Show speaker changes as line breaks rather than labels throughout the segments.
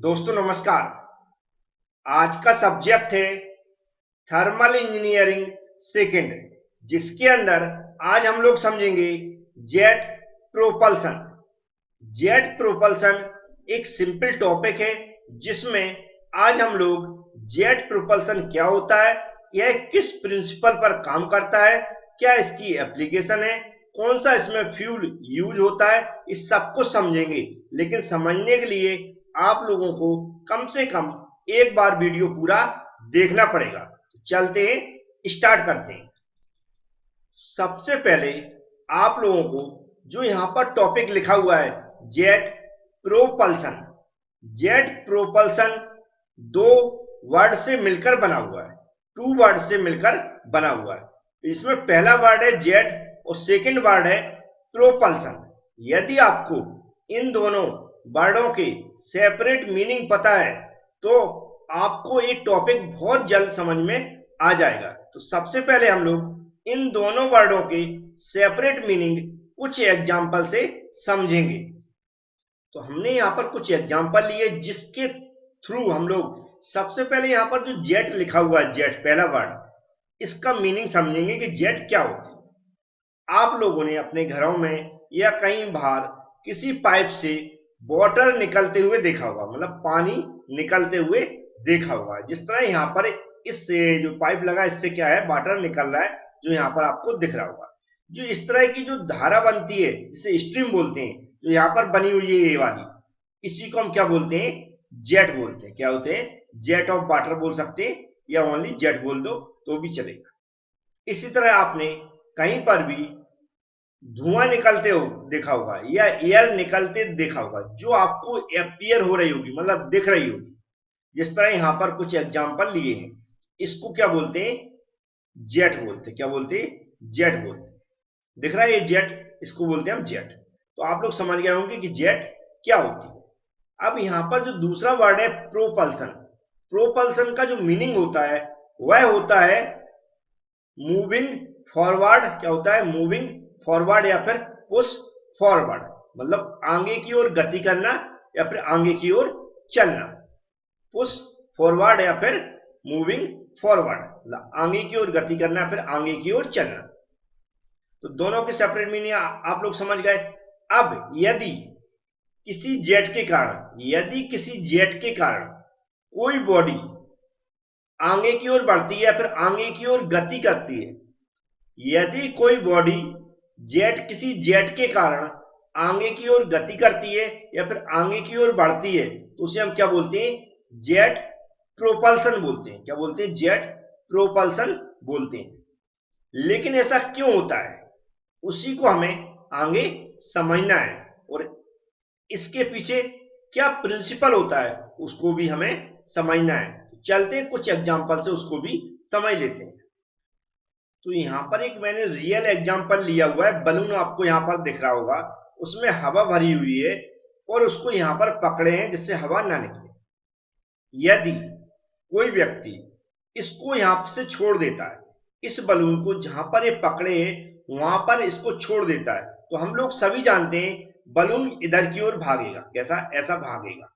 दोस्तों नमस्कार। आज का सब्जेक्ट है थर्मल इंजीनियरिंग सेकंड, जिसके अंदर आज हम लोग समझेंगे जेट प्रोपल्सन। जेट प्रोपल्सन एक सिंपल टॉपिक है जिसमें आज हम लोग जेट प्रोपल्सन क्या होता है, यह किस प्रिंसिपल पर काम करता है, क्या इसकी एप्लीकेशन है, कौन सा इसमें फ्यूल यूज होता है, इस सब को समझेंगे। लेकिन समझने के लिए आप लोगों को कम से कम एक बार वीडियो पूरा देखना पड़ेगा। चलते हैं, स्टार्ट करते हैं। सबसे पहले आप लोगों को जो यहां पर टॉपिक लिखा हुआ है जेट प्रोपल्सन, जेट प्रोपल्सन दो वर्ड से मिलकर बना हुआ है, टू वर्ड से मिलकर बना हुआ है। इसमें पहला वर्ड है जेट और सेकंड वर्ड है प्रोपल्सन। यदि आपको इन दोनों वर्डों के सेपरेट मीनिंग पता है तो आपको ये टॉपिक बहुत जल्द समझ में आ जाएगा। तो सबसे पहले हम लोग इन दोनों वर्डों के सेपरेट मीनिंग कुछ एग्जाम्पल से समझेंगे। तो हमने यहां पर कुछ एग्जाम्पल लिए जिसके थ्रू हम लोग सबसे पहले यहां पर जो जेट लिखा हुआ है, जेट पहला वर्ड, इसका मीनिंग समझेंगे कि जेट क्या होती है। आप लोगों ने अपने घरों में या कहीं बाहर किसी पाइप से वाटर निकलते हुए देखा होगा, मतलब पानी निकलते हुए देखा होगा। जिस तरह यहाँ पर इससे जो पाइप लगा इससे क्या है, वाटर निकल रहा है, जो यहाँ पर आपको दिख रहा होगा। जो इस तरह की जो धारा बनती है जिसे स्ट्रीम बोलते हैं, जो यहाँ पर बनी हुई है ये वाली, इसी को हम क्या बोलते हैं, जेट बोलते हैं। क्या होते हैं, जेट ऑफ वाटर बोल सकते हैं या ओनली जेट बोल दो तो भी चलेगा। इसी तरह आपने कहीं पर भी धुआं निकलते हो देखा होगा या एयर निकलते देखा होगा, जो आपको अपीयर हो रही होगी, मतलब दिख रही होगी। जिस तरह यहां पर कुछ एग्जांपल लिए हैं, इसको क्या बोलते हैं, जेट बोलते हैं। क्या बोलते हैं, जेट बोलते हैं। दिख रहा है ये जेट, इसको बोलते हैं हम जेट। तो आप लोग समझ गए होंगे कि जेट क्या होती है। अब यहां पर जो दूसरा वर्ड है प्रोपल्सन, प्रोपल्सन का जो मीनिंग होता है वह होता है मूविंग फॉरवर्ड। क्या होता है, मूविंग फॉरवर्ड या फिर पुश फॉरवर्ड, मतलब आगे की ओर गति करना या फिर आगे की ओर चलना। पुश फॉरवर्ड या फिर मूविंग फॉरवर्ड, मतलब आगे की ओर गति करना फिर आगे की ओर चलना। तो दोनों के सेपरेट मीनिंग आप लोग समझ गए। अब यदि किसी जेट के कारण, यदि किसी जेट के कारण कोई बॉडी आगे की ओर बढ़ती है या फिर आगे की ओर गति करती है, यदि कोई बॉडी जेट किसी जेट के कारण आगे की ओर गति करती है या फिर आगे की ओर बढ़ती है तो उसे हम क्या बोलते हैं, जेट प्रोपल्सन बोलते हैं। क्या बोलते हैं, जेट प्रोपल्सन बोलते हैं। लेकिन ऐसा क्यों होता है उसी को हमें आगे समझना है, और इसके पीछे क्या प्रिंसिपल होता है उसको भी हमें समझना है। चलते हैं कुछ एग्जांपल से उसको भी समझ लेते हैं। तो यहां पर एक मैंने रियल एग्जांपल लिया हुआ है। बलून आपको यहां पर दिख रहा होगा, उसमें हवा भरी हुई है और उसको यहां पर पकड़े हैं जिससे हवा ना निकले। यदि कोई व्यक्ति इसको यहां से छोड़ देता है, इस बलून को जहां पर ये पकड़े है वहां पर इसको छोड़ देता है, तो हम लोग सभी जानते हैं बलून इधर की ओर भागेगा। कैसा, ऐसा भागेगा,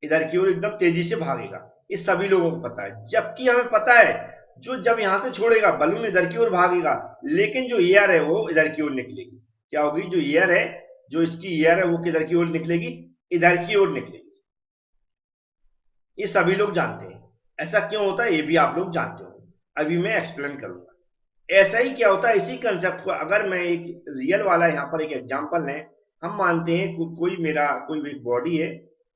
इधर की ओर एकदम तेजी से भागेगा। ये सभी लोगों को पता है। जबकि हमें पता है जो जब यहां से छोड़ेगा बलून इधर की ओर भागेगा, लेकिन जो एयर है वो इधर की ओर निकलेगी। क्या होगी, जो एयर है, जो इसकी एयर है वो किधर की ओर निकलेगी, इधर की ओर निकलेगी। ये सभी लोग जानते हैं। ऐसा क्यों होता है ये भी आप लोग जानते हो, अभी मैं एक्सप्लेन करूंगा। ऐसा ही क्या होता है, इसी कंसेप्ट को अगर मैं एक रियल वाला यहाँ पर एक एग्जांपल लें, हम मानते हैं कोई मेरा कोई एक बॉडी है,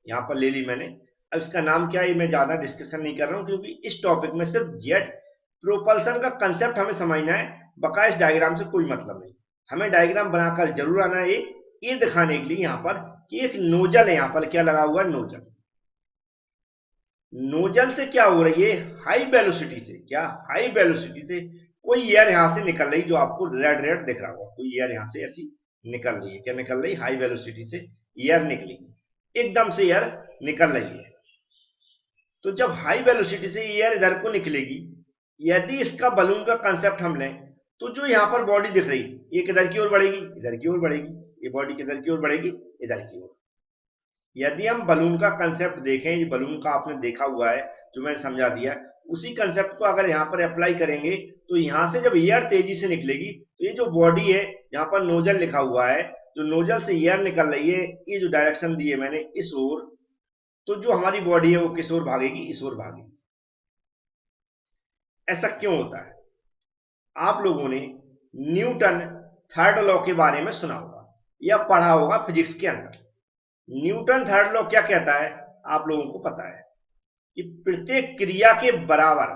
यहाँ पर ले ली मैंने। अब इसका नाम क्या है मैं ज्यादा डिस्कशन नहीं कर रहा हूँ, क्योंकि इस टॉपिक में सिर्फ जेट प्रोपल्सन का कंसेप्ट हमें समझना है। बकाया इस डायग्राम से कोई मतलब नहीं, हमें डायग्राम बनाकर जरूर आना है ये दिखाने के लिए यहाँ पर कि एक नोजल है, यहाँ पर क्या लगा हुआ है, नोजल। नोजल से क्या हो रही है, हाई वेलोसिटी से, क्या हाई वेलोसिटी से कोई एयर यहां से निकल रही, जो आपको रेड रेड दिख रहा होगा। कोई एयर यहां से ऐसी निकल रही है। क्या निकल रही, हाई वेलोसिटी से एयर निकलेगी, एकदम से एयर निकल रही है। तो जब हाई वेलोसिटी से एयर इधर को निकलेगी, यदि इसका बलून का कंसेप्ट हम लें, तो जो यहां पर बॉडी दिख रही है ये किधर की ओर बढ़ेगी, इधर की ओर बढ़ेगी। ये बॉडी किधर की ओर बढ़ेगी, इधर की ओर। यदि हम बलून का कंसेप्ट देखें, ये बलून का आपने देखा हुआ है जो मैंने समझा दिया, उसी कंसेप्ट को अगर यहाँ पर अप्लाई करेंगे तो यहाँ से जब एयर तेजी से निकलेगी तो ये जो बॉडी है, यहाँ पर नोजल लिखा हुआ है, जो नोजल से एयर निकल रही है, ये जो डायरेक्शन दी है मैंने इस ओर, तो जो हमारी बॉडी है वो किस ओर भागेगी, इस ओर भागेगी। ऐसा क्यों होता है? आप लोगों ने न्यूटन थर्ड लॉ के बारे में सुना होगा या पढ़ा होगा फिजिक्स के अंदर। न्यूटन थर्ड लॉ क्या कहता है? आप लोगों को पता है कि प्रत्येक क्रिया के बराबर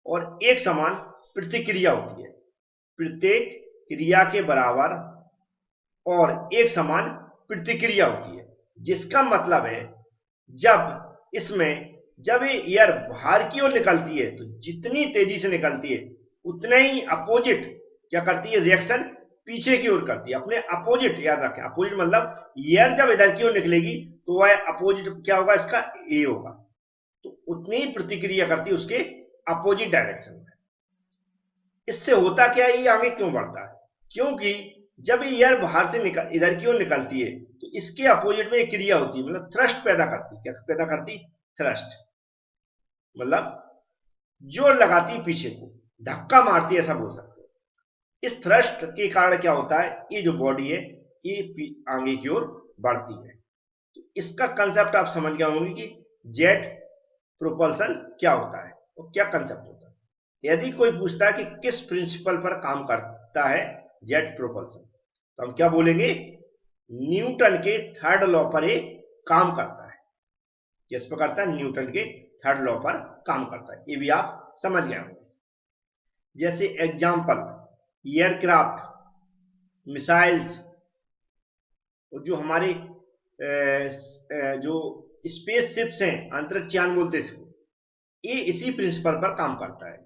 और एक समान प्रतिक्रिया होती है। प्रत्येक क्रिया के बराबर और एक समान प्रतिक्रिया होती है, जिसका मतलब है जब ये एयर बाहर की ओर निकलती है तो जितनी तेजी से निकलती है उतना ही अपोजिट क्या करती है, रिएक्शन पीछे की ओर करती है, अपने अपोजिट। याद रखें, अपोजिट मतलब एयर जब इधर की ओर निकलेगी तो वह अपोजिट क्या होगा, इसका ए होगा, तो उतनी ही प्रतिक्रिया करती है उसके अपोजिट डायरेक्शन में। इससे होता क्या है, ये आगे क्यों बढ़ता है? क्योंकि जब ये एयर बाहर से इधर की ओर निकलती है तो इसके अपोजिट में एक क्रिया होती है, मतलब थ्रस्ट पैदा करती। क्या पैदा करती? थ्रस्ट, मतलब जोर लगाती है पीछे को, धक्का मारती है, ऐसा बोल सकते हैं। इस थ्रस्ट के कारण क्या होता है, ये जो बॉडी है ये आगे की ओर बढ़ती है। तो इसका कंसेप्ट आप समझ गए होंगे कि जेट प्रोपल्सन क्या होता है और क्या कंसेप्ट होता है। यदि कोई पूछता है कि किस प्रिंसिपल पर काम करता है जेट प्रोपल्सन, तो हम क्या बोलेंगे, न्यूटन के थर्ड लॉ पर ये काम करता है। किस पर करता है? न्यूटन के थर्ड लॉ पर काम करता है। ये भी आप समझ गए होंगे। जैसे एग्जाम्पल, एयरक्राफ्ट, मिसाइल्स, और जो हमारे जो स्पेस शिप्स हैं, अंतरिक्ष यान बोलते हैं, ये इसी प्रिंसिपल पर काम करता है।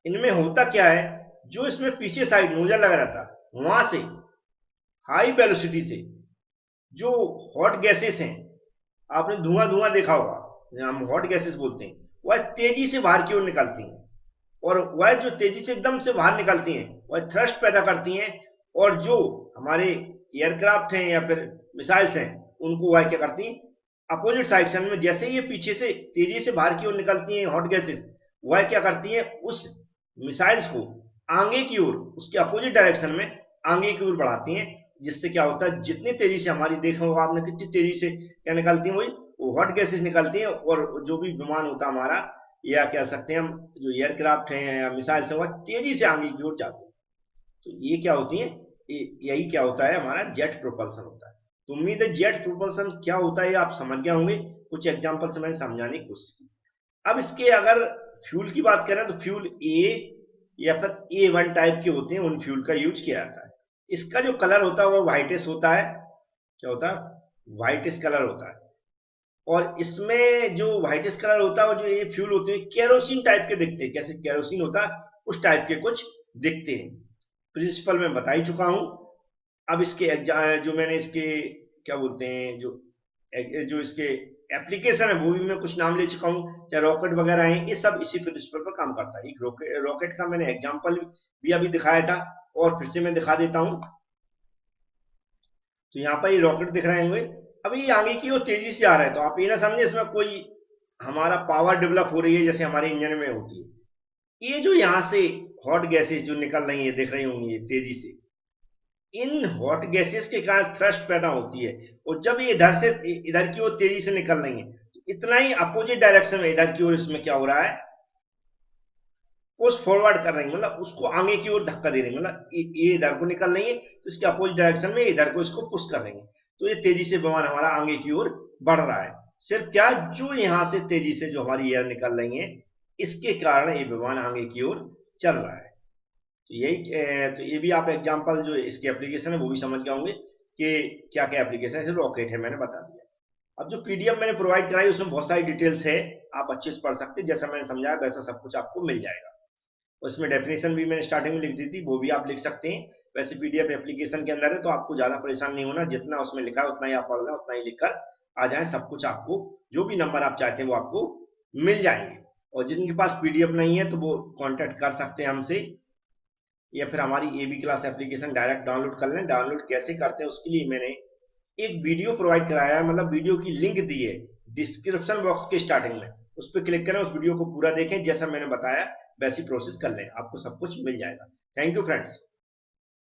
इनमें होता क्या है, जो इसमें पीछे साइड नोजल लगा रहता है, वहां से हाई वेलोसिटी से जो हॉट गैसेस हैं, आपने धुआं धुआं देखा होगा, हम हॉट गैसेस बोलते हैं, वह तेजी से बाहर की ओर निकलती हैं, और वह जो तेजी से एकदम से बाहर निकलती हैं वह थ्रस्ट पैदा करती हैं, और जो हमारे एयरक्राफ्ट हैं या फिर मिसाइल्स हैं उनको वह क्या करती हैं, अपोजिट साइक्शन में, जैसे ये पीछे से तेजी से बाहर की ओर निकलती हैं हॉट गैसेस, वह क्या करती हैं, उस मिसाइल्स को आगे की ओर, उसके अपोजिट डायरेक्शन में आगे की ओर बढ़ाती हैं। जिससे क्या होता है, जितनी तेजी से हमारी, देखा होगा आपने कितनी तेजी से क्या निकलती है, वही हॉट गैसेस निकलती हैं, और जो भी विमान होता है हमारा, या कह सकते हैं हम जो एयरक्राफ्ट हैं या मिसाइल्स हैं, वह तेजी से आगे की ओर जाते हैं। तो ये क्या होती है, यही क्या होता है, हमारा जेट प्रोपल्सन होता है। तो उम्मीद है जेट प्रोपल्सन क्या होता है आप समझ गए होंगे। कुछ एग्जांपल से मैंने समझाने की कोशिश की। अब इसके अगर फ्यूल की बात करें तो फ्यूल ए या फिर A1 टाइप के होते हैं, उन फ्यूल का यूज किया जाता है। इसका जो कलर होता है वो व्हाइटिश होता है। क्या होता है? व्हाइटिश कलर होता है। और इसमें जो व्हाइटिश कलर होता है, वो जो ये फ्यूल होते हैं केरोसिन टाइप के दिखते हैं, कैसे केरोसिन होता है उस टाइप के कुछ दिखते हैं। प्रिंसिपल मैं बता ही चुका हूं। अब इसके जो मैंने इसके क्या बोलते हैं, जो इसके एप्लीकेशन है वो भी मैं कुछ नाम ले चुका हूं, चाहे रॉकेट वगैरह हैं, ये सब इसी प्रिंसिपल पर काम करता है। एक रॉकेट का मैंने एग्जांपल भी अभी दिखाया था, और फिर से मैं दिखा देता हूं। तो यहाँ पर ये रॉकेट दिख रहे होंगे। अभी आगे की वो तेजी से आ रहा है, तो आप ये ना समझे इसमें कोई हमारा पावर डेवलप हो रही है जैसे हमारे इंजन में होती है। ये जो यहाँ से हॉट गैसेस जो निकल रही है, दिख रही होंगी तेजी से, इन हॉट गैसेस के कारण थ्रस्ट पैदा होती है, और जब ये इधर से इधर की ओर तेजी से निकल रही है तो इतना ही अपोजिट डायरेक्शन में इधर की ओर इसमें क्या हो रहा है, पुश फॉरवर्ड कर रही है, मतलब उसको आगे की ओर धक्का दे रही है। मतलब ये इधर को निकल रही है तो इसके अपोजिट डायरेक्शन में इधर को इसको पुश कर रही है, तो ये तेजी से विमान हमारा आगे की ओर बढ़ रहा है। सिर्फ क्या, जो यहां से तेजी से जो हमारी एयर निकल रही है, इसके कारण ये विमान आगे की ओर चल रहा है। तो ये भी आप एग्जांपल जो इसके एप्लीकेशन है वो भी समझ गए होंगे कि क्या क्या एप्लीकेशन है। रॉकेट है मैंने बता दिया। अब जो पीडीएफ मैंने प्रोवाइड कराई उसमें बहुत सारी डिटेल्स है, आप अच्छे से पढ़ सकते हैं। जैसा मैंने समझाया वैसा सब कुछ आपको मिल जाएगा। उसमें डेफिनेशन भी मैंने स्टार्टिंग में लिख दी थी, वो भी आप लिख सकते हैं। वैसे पीडीएफ एप्लीकेशन के अंदर है तो आपको ज्यादा परेशान नहीं होना, जितना उसमें लिखा है उतना ही आप पढ़ना, उतना ही लिखकर आ जाए। सब कुछ आपको, जो भी नंबर आप चाहते हैं वो आपको मिल जाएंगे। और जिनके पास पीडीएफ नहीं है तो वो कॉन्टेक्ट कर सकते हैं हमसे, या फिर हमारी AB class application direct download कर लें। डाउनलोड कैसे करते हैं उसके लिए मैंने एक वीडियो प्रोवाइड कराया है, मतलब वीडियो की लिंक दी है डिस्क्रिप्शन बॉक्स के स्टार्टिंग में, उस पर क्लिक करें, उस वीडियो को पूरा देखें, जैसा मैंने बताया वैसी प्रोसेस कर लें, आपको सब कुछ मिल जाएगा। Thank you friends.